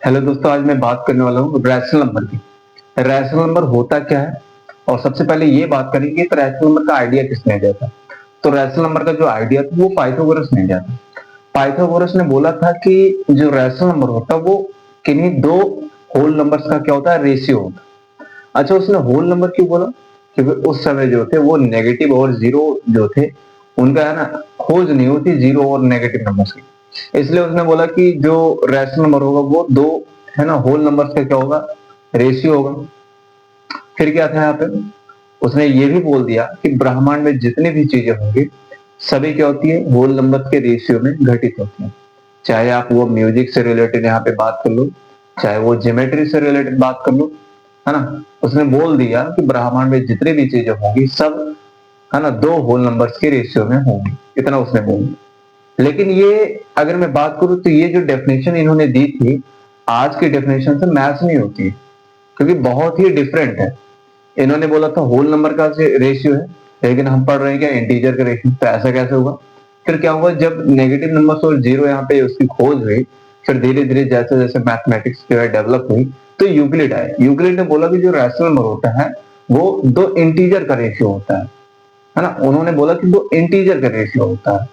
Hello दोस्तों, आज मैं बात करने वाला हूँ रैशनल नंबर की। रैशनल नंबर होता क्या है और सबसे पहले ये बात करेंगे तो रैशनल नंबर का आइडिया किसने दिया था। तो रैशनल नंबर का जो आइडिया था वो पाइथागोरस ने दिया था। पाइथागोरस ने बोला था कि जो रैशनल नंबर होता है वो किन्हीं दो होल नंबर्स का क्या होता है, रेशियो होता है। अच्छा, उसने होल नंबर क्यों बोला? क्योंकि उस समय जो थे वो नेगेटिव और जीरो जो थे उनका है ना खोज नहीं होती जीरो और नेगेटिव नंबर की। इसलिए उसने बोला कि जो रैशनल नंबर होगा वो दो है ना होल नंबर्स का क्या होगा, रेशियो होगा। फिर क्या था यहाँ पे, उसने ये भी बोल दिया कि ब्रह्मांड में जितनी भी चीजें होंगी सभी क्या होती है, होल नंबर के रेशियो में घटित होती है। चाहे आप वो म्यूजिक से रिलेटेड यहाँ पे बात कर लो, चाहे वो ज्योमेट्री से रिलेटेड बात कर लो, है ना। उसने बोल दिया कि ब्रह्मांड में जितनी भी चीजें होंगी सब है ना दो होल नंबर्स के रेशियो में होंगी, इतना उसने बोल दिया। लेकिन ये अगर मैं बात करूं तो ये जो डेफिनेशन इन्होंने दी थी आज की डेफिनेशन से मैच नहीं होती है, क्योंकि बहुत ही डिफरेंट है। इन्होंने बोला था होल नंबर का रेशियो है, लेकिन हम पढ़ रहे हैं क्या, इंटीजर का रेशियो। तो ऐसा कैसे होगा? फिर क्या हुआ, जब नेगेटिव नंबर्स और जीरो यहाँ पे उसकी खोज हुई, फिर धीरे धीरे जैसे जैसे मैथमेटिक्स जो है डेवलप हुई तो यूक्लिड आए। यूक्लिड ने बोला कि जो रैशनल नंबर होता है वो दो इंटीजर का रेशियो होता है ना। उन्होंने बोला कि दो इंटीजर का रेशियो होता है।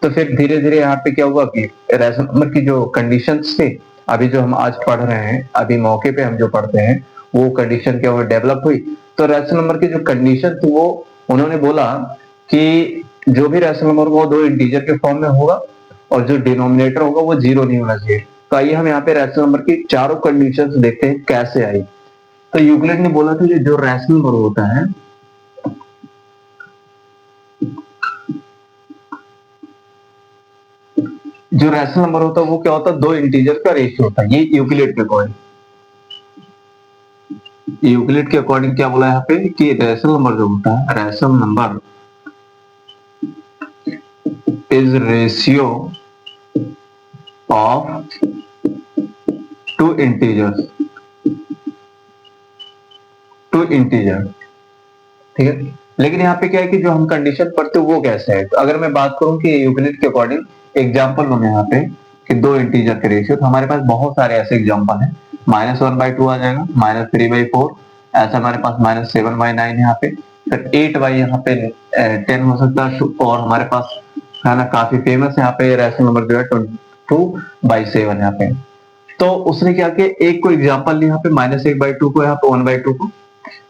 तो फिर धीरे धीरे यहाँ पे क्या हुआ कि रैशनल नंबर की जो कंडीशंस थे, अभी जो हम आज पढ़ रहे हैं, अभी मौके पे हम जो पढ़ते हैं, वो कंडीशन क्या हुआ, डेवलप हुई। तो रैशनल नंबर की जो कंडीशन थी वो उन्होंने बोला कि जो भी रैशनल नंबर होगा वो दो इंटीजर के फॉर्म में होगा और जो डिनोमिनेटर होगा वो जीरो नहीं होना चाहिए। तो आइए हम यहाँ पे रैशनल नंबर की चारों कंडीशंस देखते हैं कैसे आई। तो यूक्लिड ने बोला था कि जो रैशनल नंबर होता है, जो रैशनल नंबर होता है वो क्या होता है, दो इंटीजर का रेशियो होता है। ये यूक्लिड के अकॉर्डिंग, यूक्लिड के अकॉर्डिंग क्या बोला यहाँ पे कि रैशनल नंबर जो होता है, rational number is ratio of two integers, two integer. ठीक है, लेकिन यहाँ पे क्या है कि जो हम कंडीशन पढ़ते हैं वो कैसे है। तो अगर मैं बात करूं कि यूक्लिड के अकॉर्डिंग एग्जाम्पल लूंगा यहाँ पे कि दो इंटीजर के रेशियो, तो हमारे पास बहुत सारे ऐसे एग्जाम्पल हैं। -1/2 आ जाएगा, -3/4, ऐसा हमारे पास -7/9 यहाँ पे, फिर 8 यहाँ पे 10 हो सकता है, और हमारे पास है ना काफी फेमस यहाँ पे रैशनल नंबर जो है 22/7 यहाँ पे। तो उसने क्या किया, एक को एग्जाम्पल लिया यहाँ पे -1/2 को, यहाँ पे 1/2 को।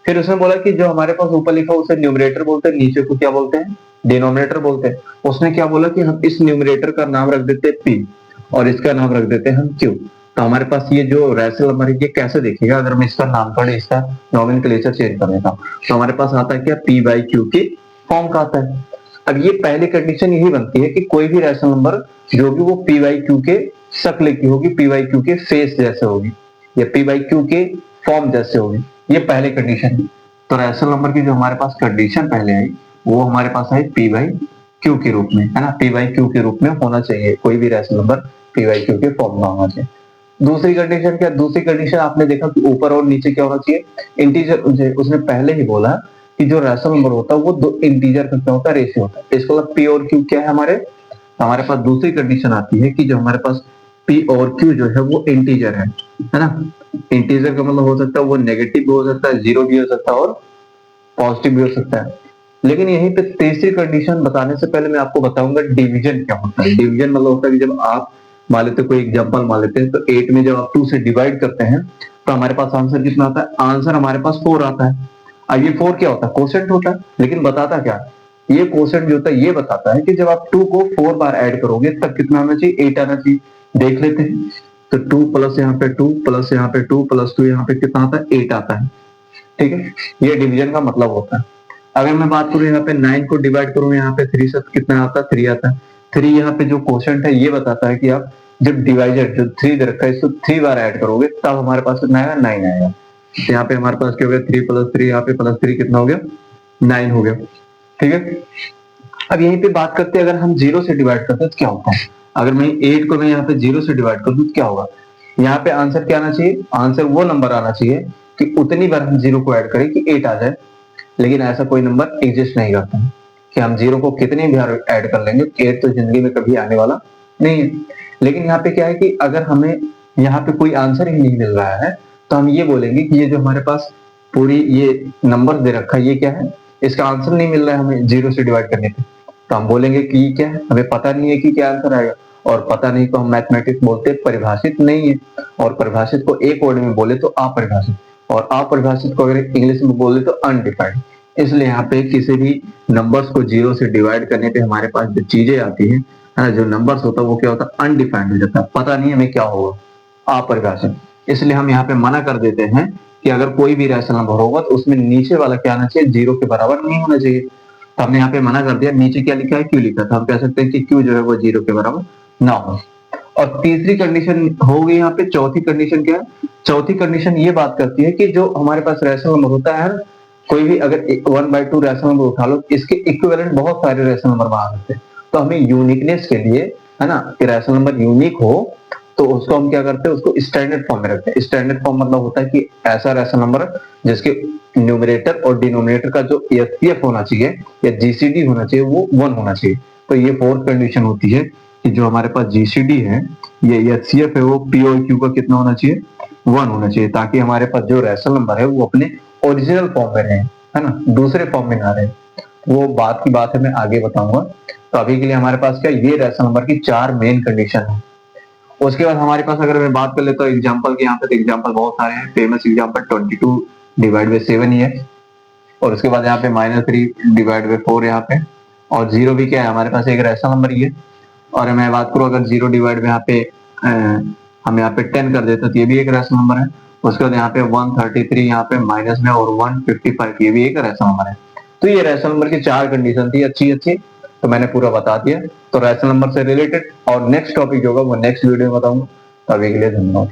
फिर उसने बोला कि जो हमारे पास ऊपर लिखा उसे न्यूमरेटर बोलते हैं, नीचे को क्या बोलते हैं, डिनोमिनेटर बोलते हैं। उसने क्या बोला कि हम इस न्यूमरेटर का नाम रख देते हैं पी और इसका नाम रख देते हैं हम क्यू। तो हमारे पास ये जो रैशनल नंबर है ये कैसे दिखेगा, अगर मैं इसका नामकरण, इसका नोमेनक्लेचर चेंज कर देता हूँ, तो हमारे पास आता है क्या, P/Q के फॉर्म का आता है। अब ये पहली कंडीशन यही बनती है कि कोई भी रैशनल नंबर जो भी वो P/Q के शक्ल की होगी, P/Q के फेस जैसे होगी या P/Q के फॉर्म जैसे होगी, ये पहले कंडीशन है। तो रैशनल नंबर की जो हमारे पास कंडीशन पहले आई वो हमारे पास आई P/Q के रूप में, है ना। P/Q के रूप में होना चाहिए, कोई भी रैशनल नंबर P/Q के फॉर्म में होना चाहिए। दूसरी कंडीशन क्या, दूसरी कंडीशन आपने देखा कि ऊपर और नीचे क्या होना चाहिए, इंटीजर। उसने पहले ही बोला कि जो रैशनल नंबर होता है वो दो इंटीजर का क्या होता है, रेशियो होता है। इसका मतलब P और Q क्या है हमारे पास दूसरी कंडीशन आती है कि जो हमारे पास P और Q जो है वो इंटीजर है ना। इंटीजर का मतलब हो सकता है वो नेगेटिव भी हो सकता है, जीरो भी हो सकता है और पॉजिटिव भी हो सकता है। लेकिन यहीं पे तीसरी कंडीशन बताने से पहले मैं आपको बताऊंगा डिवीजन क्या होता है। डिवीजन मतलब होता है कि जब आप मान लेते, कोई एग्जांपल मान लेते हैं, तो 8 में जब आप 2 से डिवाइड करते हैं तो हमारे पास आंसर कितना आता है, आंसर हमारे पास 4 आता है। अब ये 4 क्या होता है, कोसेंट होता है। लेकिन बताता क्या, ये कोसेंट जो होता है ये बताता है कि जब आप 2 को 4 बार ऐड करोगे तब कितना आना चाहिए, 8 आना चाहिए। देख लेते हैं, तो 2 प्लस यहाँ पे 2 प्लस यहाँ पे 2 प्लस 2 यहाँ पे कितना आता है, 8 आता है। ठीक है, ये डिवीजन का मतलब होता है। अगर मैं बात करूं यहाँ पे 9 को डिवाइड करूं यहाँ पे 3 से, कितना आता है, 3 आता है। 3 यहाँ पे जो क्वोशंट है ये बताता है कि आप जब डिवाइजर जो 3 दे रखा है इसको 3 बार ऐड करोगे तब हमारे पास कितना आएगा, 9 आएगा। तो यहाँ पे हमारे पास क्या हो गया, 3 + 3, यहाँ पे +3 कितना हो गया, 9 हो गया। ठीक है, अब यहीं पे बात करते हैं, अगर हम 0 से डिवाइड करते हैं तो क्या होता है। अगर मैं 8 को मैं यहाँ पे 0 से डिवाइड कर दूं तो क्या होगा, यहाँ पे आंसर क्या आना चाहिए, आंसर वो नंबर आना चाहिए कि उतनी बार हम 0 को ऐड करें कि 8 आ जाए। लेकिन ऐसा कोई नंबर एग्जिस्ट नहीं करता है कि हम 0 को कितनी बार ऐड कर लेंगे, 8 तो जिंदगी में कभी आने वाला नहीं है। लेकिन यहाँ पे क्या है कि अगर हमें यहाँ पे कोई आंसर ही नहीं मिल रहा है, तो हम ये बोलेंगे कि ये जो हमारे पास पूरी ये नंबर दे रखा है ये क्या है, इसका आंसर नहीं मिल रहा है हमें 0 से डिवाइड करने पे, तो हम बोलेंगे कि ये क्या है, हमें पता नहीं है कि क्या आंसर आएगा। और पता नहीं को हम मैथमेटिक्स बोलते हैं परिभाषित नहीं है, और परिभाषित को एक वर्ड में बोले तो अपरिभाषित, और अपरिभाषित को अगर इंग्लिश में बोले तो अनडिफाइंड। इसलिए यहाँ पे किसी भी नंबर्स को 0 से डिवाइड करने पे हमारे पास जो चीजें आती है ना, जो नंबर्स होता है वो क्या होता है, अनडिफाइंड हो जाता है, पता नहीं हमें क्या होगा, अपरिभाषित। इसलिए हम यहाँ पे मना कर देते हैं कि अगर कोई भी रैशनल नंबर होगा तो उसमें नीचे वाला क्या आना चाहिए, 0 के बराबर नहीं होना चाहिए। तो हमने यहाँ पे मना कर दिया। नीचे क्या लिखा है, क्यू लिखा था, हम कह सकते हैं कि क्यू जो है वो 0 के बराबर ना हो। और तीसरी कंडीशन हो गई यहाँ पे। चौथी कंडीशन क्या है, चौथी कंडीशन ये बात करती है कि जो हमारे पास रैशनल नंबर होता है, कोई भी अगर 1/2 रैशनल नंबर उठा लो, इसके इक्विवेलेंट बहुत सारे रैशनल नंबर आ सकते हैं। तो हमें यूनिकनेस के लिए, है ना, कि रैशनल नंबर यूनिक हो, तो उसको हम क्या करते हैं, उसको स्टैंडर्ड फॉर्म में रखते हैं। स्टैंडर्ड फॉर्म मतलब होता है कि ऐसा रैशनल नंबर जिसके न्यूमरेटर और डिनोमिनेटर का जो एचसीएफ होना चाहिए या जीसीडी होना चाहिए वो 1 होना चाहिए। तो ये फोर्थ कंडीशन होती है कि जो हमारे पास जीसीडी है, ये एचसीएफ है, वो पी और क्यू का कितना होना चाहिए, 1 होना चाहिए, ताकि हमारे पास जो रैशनल नंबर है वो अपने ओरिजिनल फॉर्म में रहे, है ना, दूसरे फॉर्म में ना रहे। वो बात की बात है, मैं आगे बताऊंगा। तो अभी के लिए हमारे पास क्या, ये रैशनल नंबर की 4 मेन कंडीशन है। उसके बाद हमारे पास अगर मैं बात कर लेता हूँ एग्जाम्पल की, यहाँ पे तो एग्जाम्पल बहुत सारे हैं। फेमस एग्जाम्पल 22 डिवाइड बाई 7 ही है, और उसके बाद यहाँ पे -3 डिवाइड बाई 4 यहाँ पे, और 0 भी क्या है हमारे पास, एक रैशनल नंबर ही है। और मैं बात करूँ अगर 0 डिवाइड में यहाँ पे हम यहाँ पे 10 कर देते तो ये भी एक रैशनल नंबर है। उसके बाद यहाँ पे 133 यहाँ पे माइनस में, और 155 ये भी एक रैशनल नंबर है। तो ये रैशनल नंबर की 4 कंडीशन थी अच्छी अच्छी, तो मैंने पूरा बता दिया। तो रैशनल नंबर से रिलेटेड और नेक्स्ट टॉपिक जो होगा वो नेक्स्ट वीडियो में बताऊंगा। तो अभी के लिए धन्यवाद।